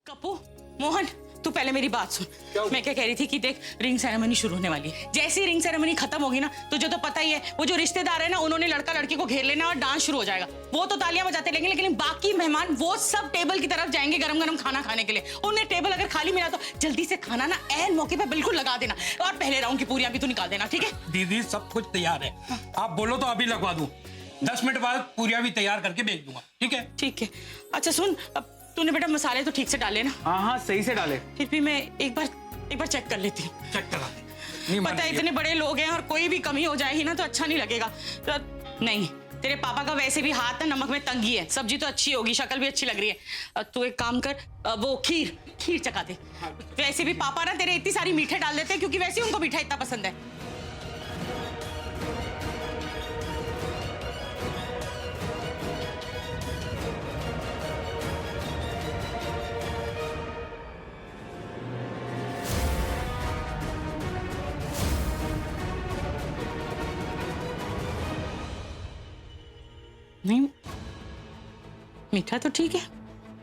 कप्पू, मोहन, तू पहले मेरी बात सुन। मैं क्या कह रही थी कि देख, रिंग सेरेमनी शुरू होने वाली है। जैसे ही रिंग सेरेमनी खत्म होगी ना, तुझे तो पता ही है, वो जो रिश्तेदार है ना, उन्होंने लड़का लड़की को घेर लेना और डांस शुरू हो जाएगा। वो तो तालियां बजाते लेंगे, लेकिन बाकी मेहमान वो सब टेबल की तरफ जाएंगे गरम गरम खाना खाने के लिए। उन्हें टेबल अगर खाली मिला तो जल्दी से खाना ना ऐन मौके पे बिल्कुल लगा देना, और पहले राउंड की पूरियां भी तो निकाल देना, ठीक है? दीदी सब कुछ तैयार है, आप बोलो तो अभी लगवा दूं। 10 मिनट बाद पूरियां भी तैयार करके भेज दूंगा, ठीक है? ठीक है। अच्छा सुन, अब तूने बेटा मसाले तो ठीक से डाले ना? हाँ सही से डाले। फिर भी मैं एक बार चेक कर लेती हूँ। चेक करा दे। पता है इतने बड़े लोग हैं और कोई भी कमी हो जाएगी ना तो अच्छा नहीं लगेगा। तो नहीं, तेरे पापा का वैसे भी हाथ ना नमक में तंगी है। सब्जी तो अच्छी होगी, शक्ल भी अच्छी लग रही है। तू एक काम कर, वो खीर चखा दे। वैसे भी पापा ना तेरे इतनी सारी मीठे डाल देते हैं क्योंकि वैसे ही उनको मीठा इतना पसंद है। नहीं, मीठा तो ठीक है,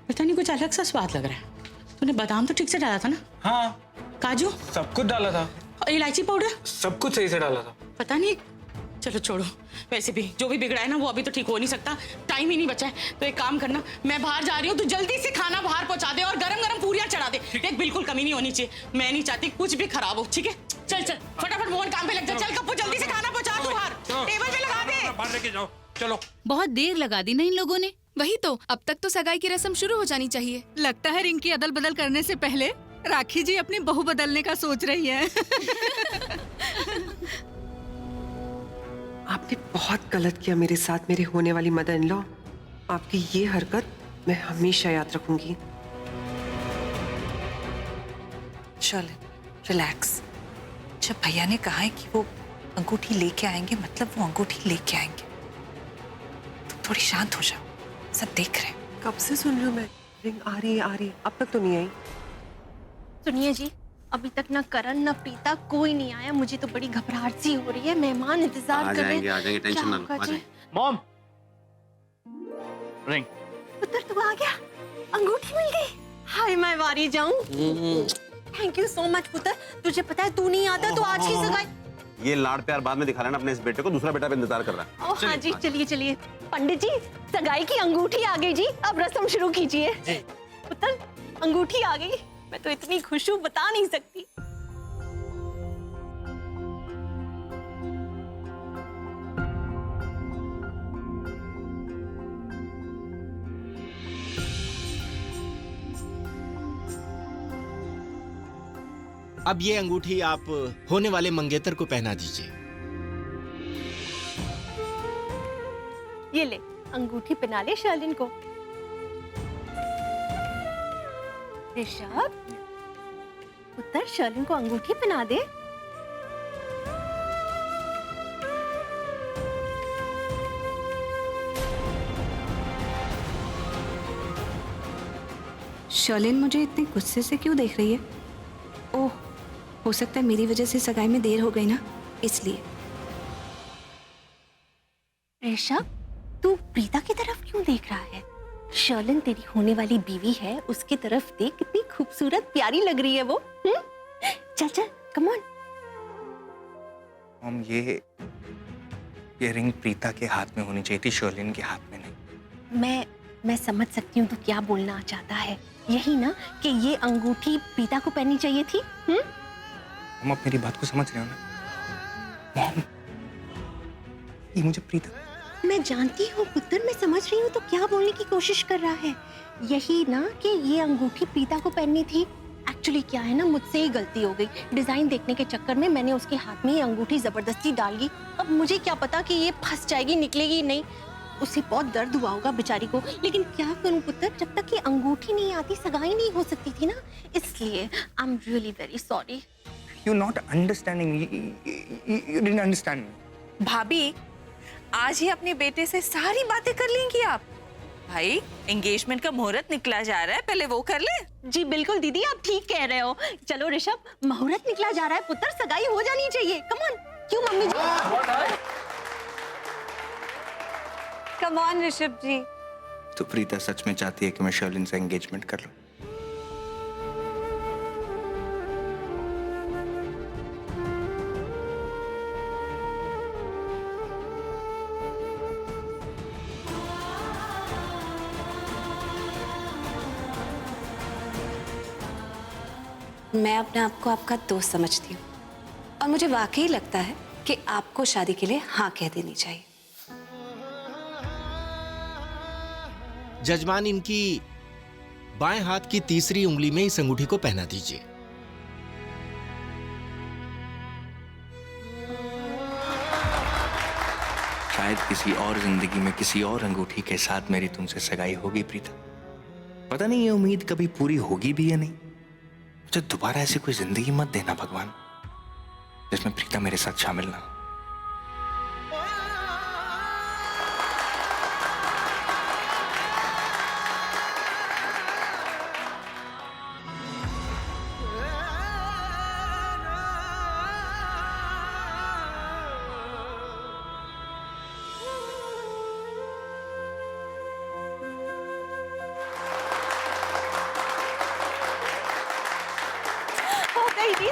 पता नहीं कुछ अलग सा स्वाद लग रहा है। तूने बादाम तो ठीक से डाला था ना? हाँ काजू सब कुछ डाला था। और इलायची पाउडर सब कुछ सही से डाला था। पता नहीं, चलो छोड़ो। वैसे भी जो भी बिगड़ा है ना वो अभी तो ठीक हो नहीं सकता, टाइम ही नहीं बचा है। तो एक काम करना, मैं बाहर जा रही हूँ, तू जल्दी से खाना बाहर पहुंचा दे और गरम गरम पूरियां चढ़ा दे। देख बिल्कुल कमी नहीं होनी चाहिए, मैं नहीं चाहती कुछ भी खराब हो, ठीक है? चल चल फटाफट मोहन काम पे लग जा। चल कप्पू जल्दी से खाना पहुंचा तू बाहर, टेबल पे लगा दे। बाहर लेके जाओ, चलो। बहुत देर लगा दी ना इन लोगों ने। वही तो, अब तक तो सगाई की रस्म शुरू हो जानी चाहिए। लगता है रिंग की अदल बदल करने से पहले राखी जी अपनी बहू बदलने का सोच रही है। आपने बहुत गलत किया मेरे साथ, मेरे होने वाली मदर इन लॉ। आपकी ये हरकत मैं हमेशा याद रखूंगी। चल रिलैक्स। जब भैया ने कहा है कि वो अंगूठी लेके आएंगे, मतलब वो अंगूठी लेके आएंगे। तुम थोड़ी शांत हो जाओ, सब देख रहे हैं। कब से सुन रही हूँ मैं, रिंग आ रही है, अब तक तो नहीं आई। सुनिए जी, अभी तक ना करण ना प्रीता कोई नहीं आया। मुझे तो बड़ी घबराहट सी हो रही है। मेहमान इंतजार कर रहे हैं। आ जाएंगे, टेंशन ना लो। Mom, ring. पुत्र तू आ गया, अंगूठी मिल गई। हाय मैं वारी जाऊं। थैंक यू सो मच पुत्र। तुझे पता है तू नहीं आता तो आज की सगाई। ये लाड़ प्यार बाद में दिखा रहा है ना अपने इस बेटे को, दूसरा बेटा भी इंतजार कर रहा है। हाँ जी, चलिए चलिए। पंडित जी, सगाई की अंगूठी आ गई जी, अब रस्म शुरू कीजिए। पुत्र अंगूठी आ गई, मैं तो इतनी खुश हूँ बता नहीं सकती। अब ये अंगूठी आप होने वाले मंगेतर को पहना दीजिए। ये ले अंगूठी पहना ले शालिन को। ऋषभ पुत्र, शालिन को अंगूठी पहना दे। शर्लिन मुझे इतने गुस्से से क्यों देख रही है? ओह, हो सकता है मेरी वजह से सगाई में देर हो गई ना, इसलिए। ऋषभ, तू प्रीता की तरफ क्यों देख रहा है? शर्लिन तेरी होने वाली बीवी है, उसकी तरफ देख, कितनी खूबसूरत प्यारी लग रही है वो। चल चल कम ऑन। मॉम, ये रिंग प्रीता के हाथ में होनी चाहिए थी, शर्लिन के हाथ में नहीं। मैं समझ सकती हूँ तू क्या बोलना चाहता है। यही ना कि ये अंगूठी प्रीता को पहननी चाहिए थी। मॉम, आप मेरी बात को समझ रहे हो ना? मॉम, ये मुझे प्रीता। मैं जानती हूँ पुत्र, मैं समझ रही हूँ तो क्या बोलने की कोशिश कर रहा है। यही ना कि ये अंगूठी प्रीता को पहननी थी। एक्चुअली क्या है ना, मुझसे ही गलती हो गई। डिजाइन देखने के चक्कर में मैंने उसके हाथ में ये अंगूठी जबरदस्ती डाल दी। अब मुझे क्या पता कि ये फंस जाएगी, निकलेगी नहीं। उसे बहुत दर्द हुआ होगा बेचारी को, लेकिन क्या करूं पुत्र, जब तक ये अंगूठी नहीं आती सगाई नहीं हो सकती थी ना, इसलिए I am really very sorry. You not understanding, you didn't understand me. भाभी, आज ही अपने बेटे से सारी बातें कर लेंगी आप। भाई, एंगेजमेंट का मुहूर्त निकला जा रहा है, पहले वो कर ले। जी बिल्कुल दीदी, आप ठीक कह रहे हो। चलो ऋषभ, मुहूर्त निकला जा रहा है पुत्र, सगाई हो जानी चाहिए। Come on. क्यों mummy ji? Come on Rishabh ji. तो प्रीता सच में चाहती है कि मैं शर्लिन से एंगेजमेंट कर लूं? मैं अपने आप को आपका दोस्त समझती हूँ और मुझे वाकई लगता है कि आपको शादी के लिए हाँ कह देनी चाहिए। जजमान, इनकी बाएं हाथ की तीसरी उंगली में इस अंगूठी को पहना दीजिए। शायद किसी और जिंदगी में किसी और अंगूठी के साथ मेरी तुमसे सगाई होगी प्रीता। पता नहीं ये उम्मीद कभी पूरी होगी भी या नहीं। मुझे दोबारा ऐसी कोई जिंदगी मत देना भगवान जिसमें प्रीता मेरे साथ शामिल ना हो।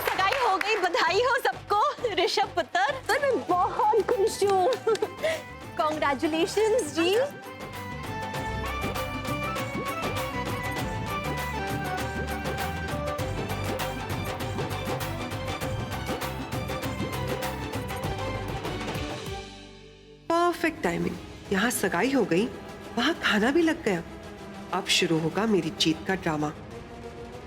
सगाई हो गई, बधाई हो सबको। ऋषभ पुत्र, सर मैं बहुत खुश हूँ। कॉन्ग्रेचुलेशंस जी। Perfect timing. यहाँ सगाई हो गई, वहाँ खाना भी लग गया। अब शुरू होगा मेरी जीत का ड्रामा।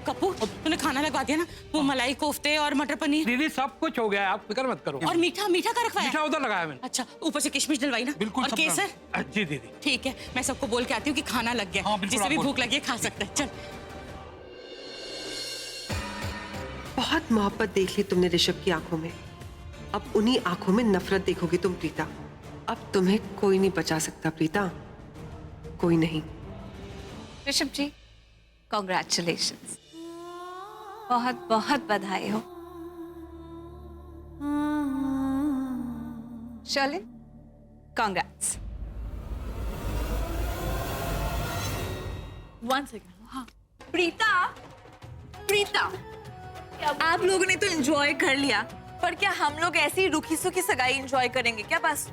कपूर, तूने खाना लगवा दिया ना? वो मलाई कोफ्ते और मटर पनीर। दीदी सब कुछ हो गया है, आप फिक्र मत करो। और मीठा मीठा का रखवाया? मीठा उधर लगाया मैंने। अच्छा, ऊपर से किशमिश डलवाई ना? बिल्कुल। और केसर? जी दीदी। ठीक है, मैं सबको बोल के आती हूँ कि खाना लग गया। हाँ, बिल्कुल, जिसे भी आप भूख लगी है खा सकता है। चल। बहुत मोहब्बत देख ली तुमने ऋषभ की आंखों में, अब उन्हीं आंखों में नफरत देखोगी तुम प्रीता। अब तुम्हें कोई नहीं बचा सकता प्रीता, कोई नहीं। ऋषभ जी, कॉन्ग्रेचुलेशंस, बहुत बहुत बधाई हो। चलिए, कॉन्ग्रेट्स। One second. हाँ प्रीता, प्रीता, आप लोगों ने तो एंजॉय कर लिया, पर क्या हम लोग ऐसी ही रुखी सुखी सगाई एंजॉय करेंगे क्या? बस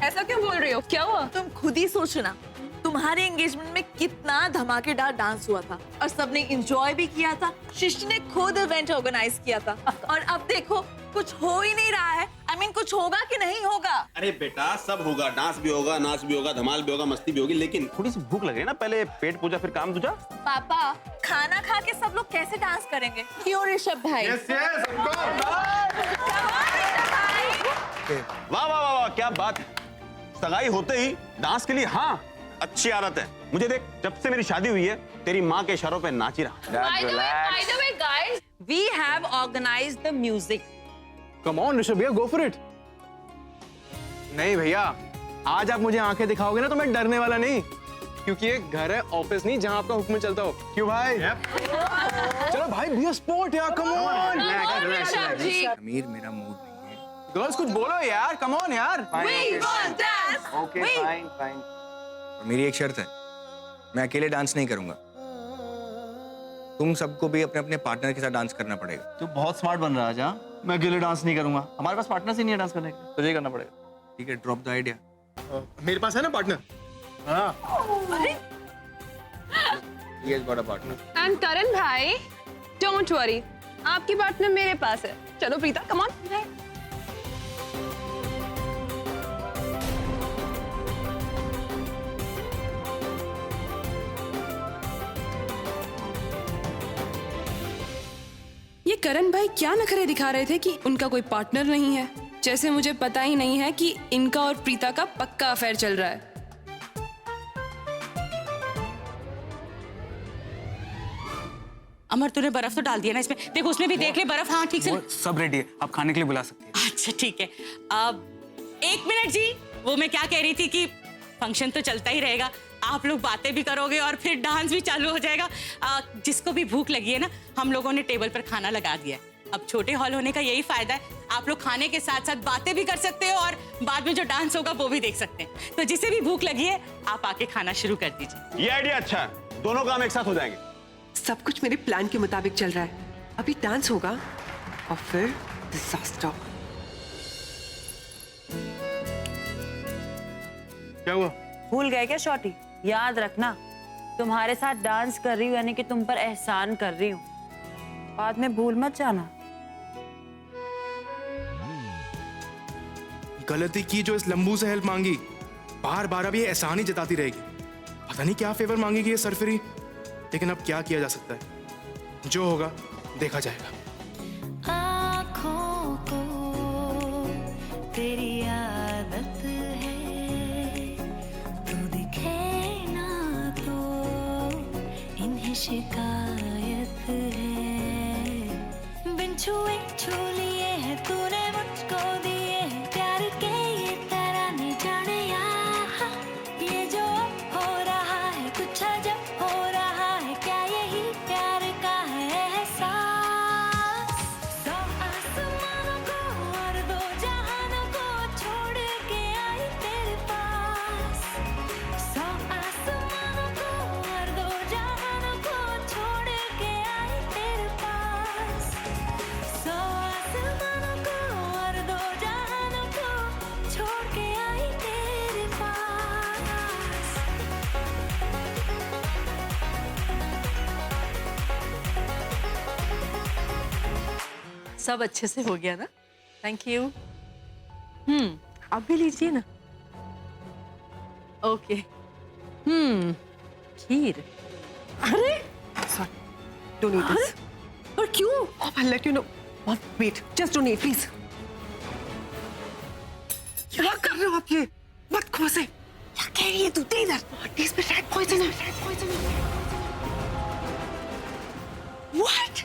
ऐसा क्यों बोल रही हो? क्या हुआ? तुम खुद ही सोचो ना, तुम्हारे एंगेजमेंट में कितना धमाकेदार डांस हुआ था और सबने एंजॉय भी किया था। शिष्ट ने खुद इवेंट ऑर्गेनाइज किया था और अब देखो कुछ हो ही नहीं रहा है। I mean, कुछ होगा कि नहीं होगा? अरे बेटा सब होगा, डांस भी होगा, नाच भी होगा, धमाल भी होगा, मस्ती भी होगी, लेकिन थोड़ी सी भूख लगे ना, पहले पेट पूजा फिर काम दूजा। पापा, खाना खा के सब लोग कैसे डांस करेंगे? क्यों ऋषभ भाई? वाह वाह वाह वाह, क्या बात है। सगाई होते ही डांस के लिए हाँ अच्छी आदत है। मुझे देख, जब से मेरी शादी हुई है तेरी माँ के इशारों पे नाच ही रहा। By the way, guys, we have organized the music. Come on Rishabh भैया, go for it। नहीं भैया, आज आप मुझे आंखें दिखाओगे ना तो मैं डरने वाला नहीं, क्योंकि ये घर है, ऑफिस नहीं जहां आपका हुक्म चलता हो। क्यों भाई? चलो भाई, बी अ स्पोर्ट यार, कम ऑन। अमीर, मेरा मूड नहीं है। गर्ल्स कुछ बोलो यार, कम ऑन यार। Okay fine fine. मेरी एक शर्त है, मैं अकेले डांस नहीं करूंगा, तुम सबको भी अपने अपने पार्टनर के साथ डांस करना पड़ेगा। तू बहुत स्मार्ट बन रहा है। जा, मैं अकेले डांस नहीं करूंगा, हमारे पास पार्टनर ही नहीं है डांस करने के, तुझे करना पड़ेगा। ठीक है, ड्रॉप द आइडिया। मेरे पास है ना पार्टनर। हाँ, he has got a partner। And करण भाई, don't worry, आपकी पार्टनर मेरे पास है। चलो प्रीता, come on। ये करण भाई क्या नखरे दिखा रहे थे कि उनका कोई पार्टनर नहीं है, जैसे मुझे पता ही नहीं है कि इनका और प्रीता का पक्का अफेयर चल रहा है। अमर, तूने बर्फ तो डाल दिया ना इसमें? देखो उसमें भी देख ले बर्फ। हाँ ठीक से सब रेडी है, आप खाने के लिए बुला सकते हैं। अच्छा ठीक है। अब 1 मिनट जी, वो मैं क्या कह रही थी कि फंक्शन तो चलता ही रहेगा, आप लोग बातें भी करोगे और फिर डांस भी चालू हो जाएगा। जिसको भी भूख लगी है ना, हम लोगों ने टेबल पर खाना लगा दिया है। अब छोटे हॉल होने का यही फायदा है, आप लोग खाने के साथ साथ बातें भी कर सकते हो और बाद में जो डांस होगा वो भी देख सकते हैं। तो जिसे भी भूख लगी है आप आके खाना शुरू कर दीजिए। ये आइडिया अच्छा है, दोनों काम एक साथ हो जाएंगे। सब कुछ मेरे प्लान के मुताबिक चल रहा है। अभी डांस होगा और फिर डिजास्टर। क्या हुआ? भूल गए क्या शॉर्टी? याद रखना, तुम्हारे साथ डांस कर रही हूँ यानी कि तुम पर एहसान कर रही हूँ, बाद में भूल मत जाना। गलती की जो इस लंबू से हेल्प मांगी, बार बार अब ये एहसान ही जताती रहेगी। पता नहीं क्या फेवर मांगेगी ये सरफरी, लेकिन अब क्या किया जा सकता है, जो होगा देखा जाएगा। आँखों को तेरी आदत है, तू दिखे ना तो इन्हें शिकायत है। बिन छुए छू लिए है तूने मुझको दिए हैं प्यार के ये तराने, जाने यहाँ ये जो अब हो रहा है कुछ अजब हो रहा है, क्या यही प्यार का है एहसास। सौ आसमानों को और दो जहानों को छोड़ के आई तेरे पास। सौ आसमानों को और दो जहानों को छोड़ के आई तेरे पास। सौ आसमानों को और दो जहानों को छोड़ के आई तेरे पास। सब अच्छे से हो गया ना? Thank you. आप भी लीजिए ना। ओके। खीर। अरे सॉरी, डोंट ईट दिस। पर क्यों? I'll let you know. Wait, just don't eat, please. क्या कर रहे हो आप ये? मत खोसे। क्या कह रही है तू? दे इधर। टेस्ट में रैट पॉइजन है। What?